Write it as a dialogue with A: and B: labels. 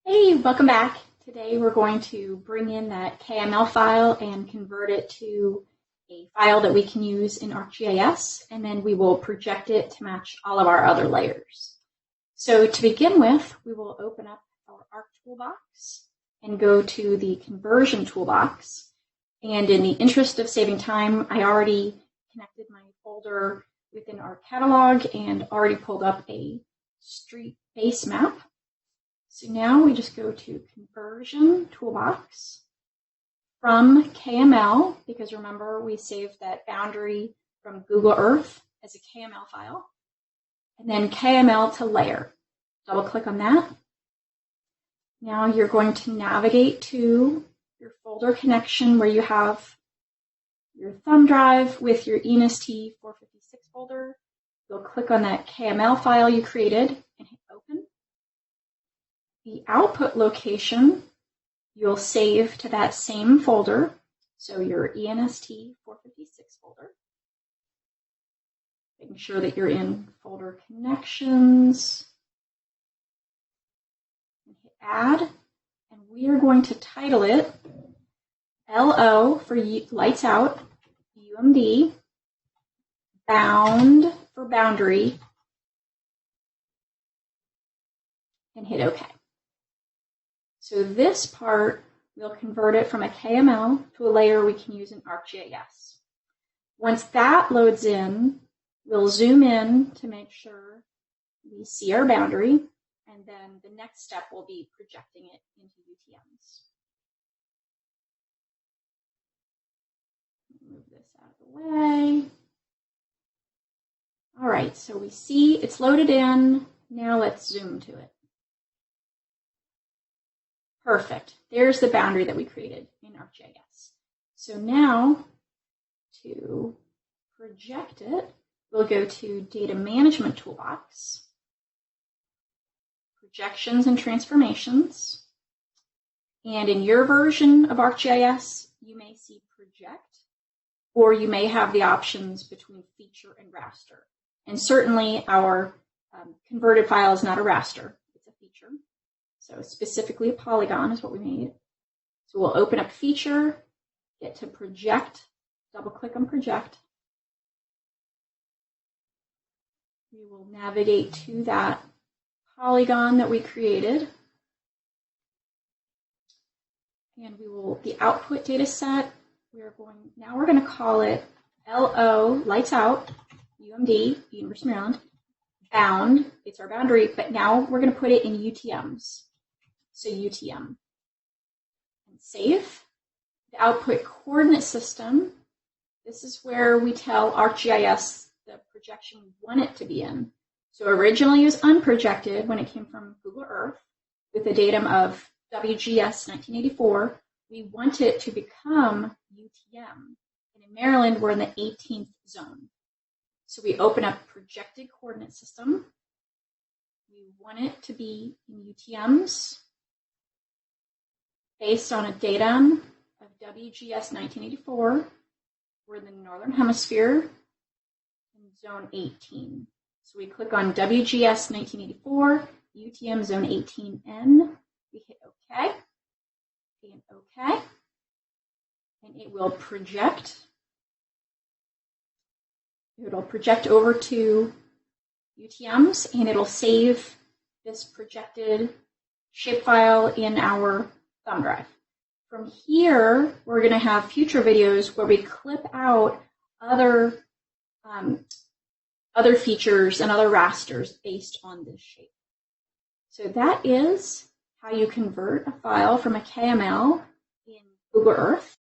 A: Hey, welcome back. Today we're going to bring in that KML file and convert it to a file that we can use in ArcGIS, and then we will project it to match all of our other layers. So to begin with, we will open up our Arc toolbox and go to the conversion toolbox. And in the interest of saving time, I already connected my folder within our catalog and already pulled up a street base map. So now we just go to Conversion Toolbox from KML, because remember we saved that boundary from Google Earth as a KML file, and then KML to Layer. Double click on that. Now you're going to navigate to your folder connection where you have your thumb drive with your ENST 456 folder. You'll click on that KML file you created and hit Open. The output location you'll save to that same folder, so your ENST 456 folder. Making sure that you're in folder connections. And hit Add, and we are going to title it LO for lights out, UMD, bound for boundary, and hit OK. So this part, we'll convert it from a KML to a layer we can use in ArcGIS. Once that loads in, we'll zoom in to make sure we see our boundary, and then the next step will be projecting it into UTMs. Move this out of the way. All right, so we see it's loaded in. Now let's zoom to it. Perfect. There's the boundary that we created in ArcGIS. So now, to project it, we'll go to Data Management Toolbox, Projections and Transformations, and in your version of ArcGIS, you may see Project, or you may have the options between Feature and Raster. And certainly our converted file is not a raster, it's a feature. So specifically a polygon is what we made. So we'll open up Feature, get to Project, double click on Project. We will navigate to that polygon that we created. And we will, the output data set, now we're going to call it LO, lights out, UMD, University of Maryland, bound, it's our boundary, but now we're going to put it in UTMs. So UTM. And save. The output coordinate system, this is where we tell ArcGIS the projection we want it to be in. So originally it was unprojected when it came from Google Earth with a datum of WGS 1984. We want it to become UTM. And in Maryland, we're in the 18th zone. So we open up projected coordinate system. We want it to be in UTMs based on a datum of WGS 1984. We're in the Northern Hemisphere in zone 18. So we click on WGS 1984, UTM zone 18N. We hit OK and OK. And it will project. It'll project over to UTMs, and it'll save this projected shapefile in our thumb drive. From here, we're going to have future videos where we clip out other features and other rasters based on this shape. So that is how you convert a file from a KML in Google Earth